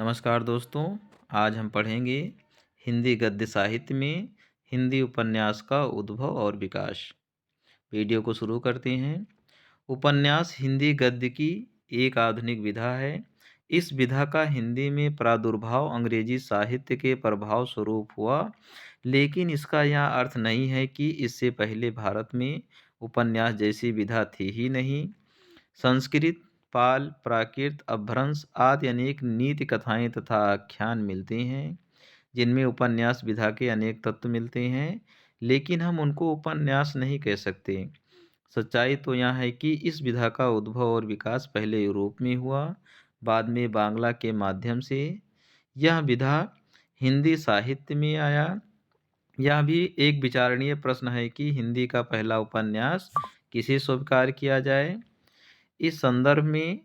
नमस्कार दोस्तों। आज हम पढ़ेंगे हिंदी गद्य साहित्य में हिंदी उपन्यास का उद्भव और विकास। वीडियो को शुरू करते हैं। उपन्यास हिंदी गद्य की एक आधुनिक विधा है। इस विधा का हिंदी में प्रादुर्भाव अंग्रेजी साहित्य के प्रभाव स्वरूप हुआ, लेकिन इसका यह अर्थ नहीं है कि इससे पहले भारत में उपन्यास जैसी विधा थी ही नहीं। संस्कृत, पाल, प्राकृत, अपभ्रंश आदि अनेक नीति कथाएँ तथा आख्यान मिलते हैं, जिनमें उपन्यास विधा के अनेक तत्व मिलते हैं, लेकिन हम उनको उपन्यास नहीं कह सकते। सच्चाई तो यह है कि इस विधा का उद्भव और विकास पहले यूरोप में हुआ, बाद में बांग्ला के माध्यम से यह विधा हिंदी साहित्य में आया। यह भी एक विचारणीय प्रश्न है कि हिंदी का पहला उपन्यास किसे स्वीकार किया जाए। इस संदर्भ में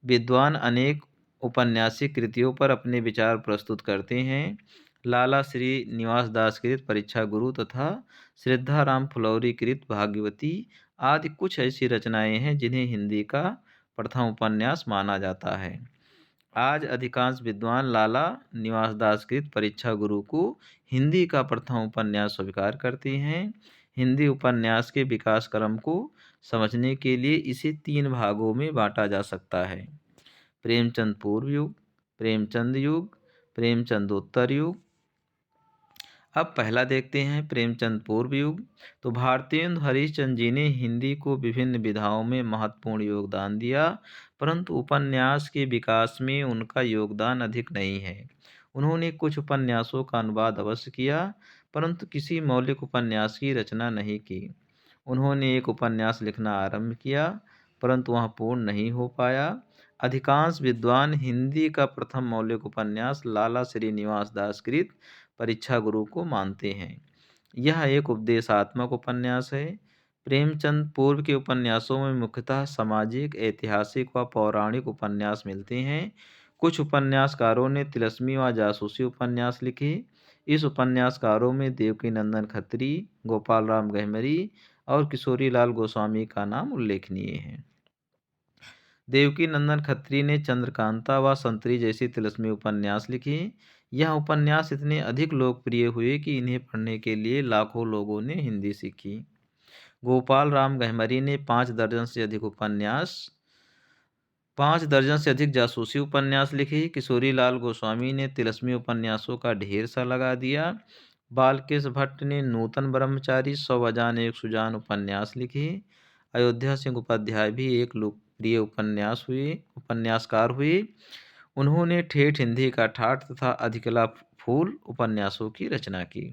विद्वान अनेक औपन्यासिक कृतियों पर अपने विचार प्रस्तुत करते हैं। लाला श्री निवास दास कृत परीक्षा गुरु तथा श्रद्धाराम फुलौरी कृत भाग्यवती आदि कुछ ऐसी रचनाएं हैं जिन्हें हिंदी का प्रथम उपन्यास माना जाता है। आज अधिकांश विद्वान लाला निवास दास कृत परीक्षा गुरु को हिंदी का प्रथम उपन्यास स्वीकार करते हैं। हिंदी उपन्यास के विकास क्रम को समझने के लिए इसे तीन भागों में बांटा जा सकता है: प्रेमचंद पूर्व युग, प्रेमचंद युग, प्रेमचंदोत्तर युग। अब पहला देखते हैं प्रेमचंद पूर्व युग। तो भारतेंदु हरिश्चंद्र जी ने हिंदी को विभिन्न विधाओं में महत्वपूर्ण योगदान दिया, परंतु उपन्यास के विकास में उनका योगदान अधिक नहीं है। उन्होंने कुछ उपन्यासों का अनुवाद अवश्य किया, परंतु किसी मौलिक उपन्यास की रचना नहीं की। उन्होंने एक उपन्यास लिखना आरंभ किया, परंतु वह पूर्ण नहीं हो पाया। अधिकांश विद्वान हिंदी का प्रथम मौलिक उपन्यास लाला श्रीनिवास दास कृत परीक्षा गुरु को मानते हैं। यह एक उपदेशात्मक उपन्यास है। प्रेमचंद पूर्व के उपन्यासों में मुख्यतः सामाजिक, ऐतिहासिक व पौराणिक उपन्यास मिलते हैं। कुछ उपन्यासकारों ने तिलस्मी व जासूसी उपन्यास लिखे। इस उपन्यासकारों में देवकीनंदन खत्री, गोपाल राम गहमरी और किशोरीलाल गोस्वामी का नाम उल्लेखनीय है। देवकीनंदन खत्री ने चंद्रकांता व संतरी जैसी तिलस्मी उपन्यास लिखे। यह उपन्यास इतने अधिक लोकप्रिय हुए कि इन्हें पढ़ने के लिए लाखों लोगों ने हिंदी सीखी। गोपाल राम गहमरी ने 5 दर्जन से अधिक जासूसी उपन्यास लिखे। किशोरीलाल गोस्वामी ने तिलस्मी उपन्यासों का ढेर सा लगा दिया। बालकेश भट्ट ने नूतन ब्रह्मचारी, 100 अजान एक सुजान उपन्यास लिखे। अयोध्या सिंह उपाध्याय भी एक लोकप्रिय उपन्यासकार हुए। उन्होंने ठेठ हिंदी का ठाठ तथा अधिकला फूल उपन्यासों की रचना की।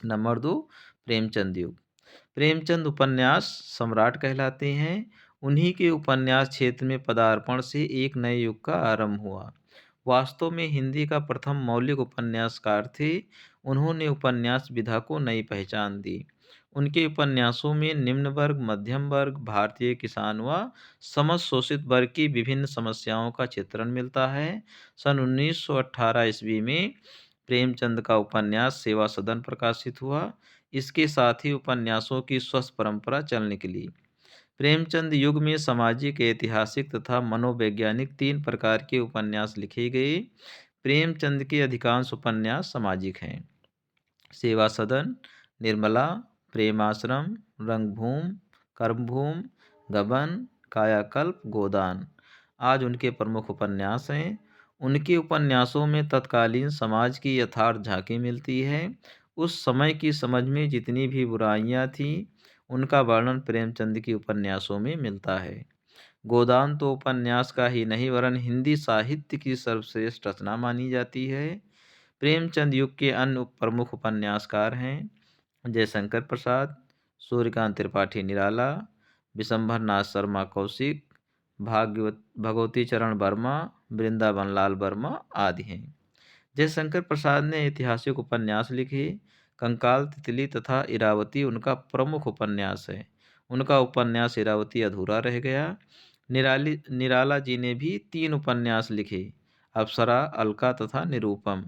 नंबर 2, प्रेमचंद युग। प्रेमचंद उपन्यास सम्राट कहलाते हैं। उन्हीं के उपन्यास क्षेत्र में पदार्पण से एक नए युग का आरंभ हुआ। वास्तव में हिंदी का प्रथम मौलिक उपन्यासकार थे। उन्होंने उपन्यास विधा को नई पहचान दी। उनके उपन्यासों में निम्न वर्ग, मध्यम वर्ग, भारतीय किसान व समस्त शोषित वर्ग की विभिन्न समस्याओं का चित्रण मिलता है। सन 1918 ईस्वी में प्रेमचंद का उपन्यास सेवा सदन प्रकाशित हुआ। इसके साथ ही उपन्यासों की स्वस्थ परंपरा चल निकली। प्रेमचंद युग में सामाजिक, ऐतिहासिक तथा मनोवैज्ञानिक 3 प्रकार के उपन्यास लिखे गए। प्रेमचंद के अधिकांश उपन्यास सामाजिक हैं। सेवा सदन, निर्मला, प्रेमाश्रम, रंगभूमि, कर्मभूमि, गबन, कायाकल्प, गोदान आज उनके प्रमुख उपन्यास हैं। उनके उपन्यासों में तत्कालीन समाज की यथार्थ झांकी मिलती है। उस समय की समझ में जितनी भी बुराइयां थीं, उनका वर्णन प्रेमचंद के उपन्यासों में मिलता है। गोदान तो उपन्यास का ही नहीं वरन हिंदी साहित्य की सर्वश्रेष्ठ रचना मानी जाती है। प्रेमचंद युग के अन्य प्रमुख उपन्यासकार हैं जयशंकर प्रसाद, सूर्यकांत त्रिपाठी निराला, विशंभर नाथ शर्मा कौशिक, भगवती चरण वर्मा, वृंदावन लाल वर्मा आदि हैं। जयशंकर प्रसाद ने ऐतिहासिक उपन्यास लिखे। कंकाल, तितली तथा इरावती उनका प्रमुख उपन्यास है। उनका उपन्यास इरावती अधूरा रह गया। निराला जी ने भी 3 उपन्यास लिखे, अप्सरा, अलका तथा निरूपम,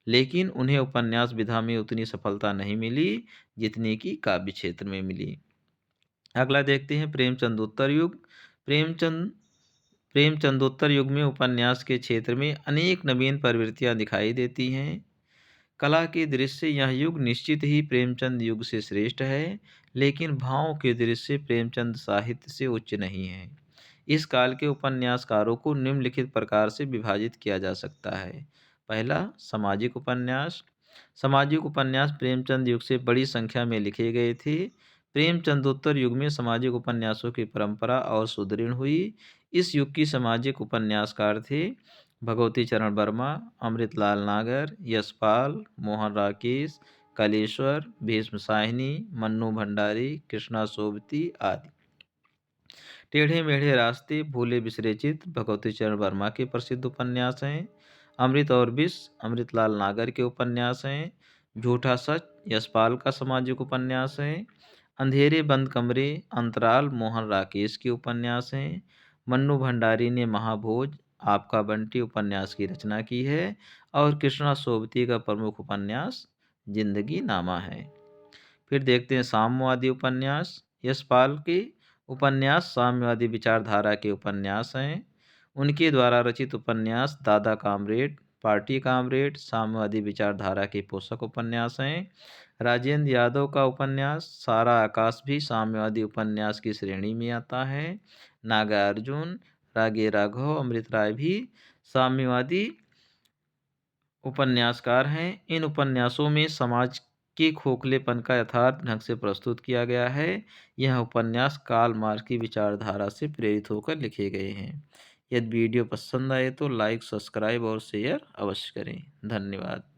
लेकिन उन्हें उपन्यास विधा में उतनी सफलता नहीं मिली जितनी कि काव्य क्षेत्र में मिली। अगला देखते हैं प्रेमचंदोत्तर युग। प्रेमचंद प्रेमचंदोत्तर युग में उपन्यास के क्षेत्र में अनेक नवीन प्रवृत्तियां दिखाई देती हैं। कला की दृष्टि से यह युग निश्चित ही प्रेमचंद युग से श्रेष्ठ है, लेकिन भावों की दृष्टि से प्रेमचंद साहित्य से उच्च नहीं है। इस काल के उपन्यासकारों को निम्नलिखित प्रकार से विभाजित किया जा सकता है। पहला, सामाजिक उपन्यास। सामाजिक उपन्यास प्रेमचंद युग से बड़ी संख्या में लिखे गए थे। प्रेमचंदोत्तर युग में सामाजिक उपन्यासों की परंपरा और सुदृढ़ हुई। इस युग की सामाजिक उपन्यासकार थे भगवती चरण वर्मा, अमृतलाल नागर, यशपाल, मोहन राकेश, कलेश्वर, भीष्म साहनी, मन्नू भंडारी, कृष्णा सोबती आदि। टेढ़े मेढ़े रास्ते, भूले बिसरे चित्र भगवती चरण वर्मा के प्रसिद्ध उपन्यास हैं। अमृत और विष अमृतलाल नागर के उपन्यास हैं। झूठा सच यशपाल का सामाजिक उपन्यास है। अंधेरे बंद कमरे अंतराल मोहन राकेश के उपन्यास हैं। मन्नू भंडारी ने महाभोज आपका बंटी उपन्यास की रचना की है और कृष्णा सोबती का प्रमुख उपन्यास जिंदगी नामा है। फिर देखते हैं साम्यवादी उपन्यास। यशपाल के उपन्यास साम्यवादी विचारधारा के उपन्यास हैं। उनके द्वारा रचित उपन्यास दादा कामरेड, पार्टी कामरेड साम्यवादी विचारधारा के पोषक उपन्यास हैं। राजेंद्र यादव का उपन्यास सारा आकाश भी साम्यवादी उपन्यास की श्रेणी में आता है। नागार्जुन, रागे राघव, अमृत राय भी साम्यवादी उपन्यासकार हैं। इन उपन्यासों में समाज के खोखलेपन का यथार्थ ढंग से प्रस्तुत किया गया है। यह उपन्यास कार्ल मार्क्स की विचारधारा से प्रेरित होकर लिखे गए हैं। यदि वीडियो पसंद आए तो लाइक, सब्सक्राइब और शेयर अवश्य करें। धन्यवाद।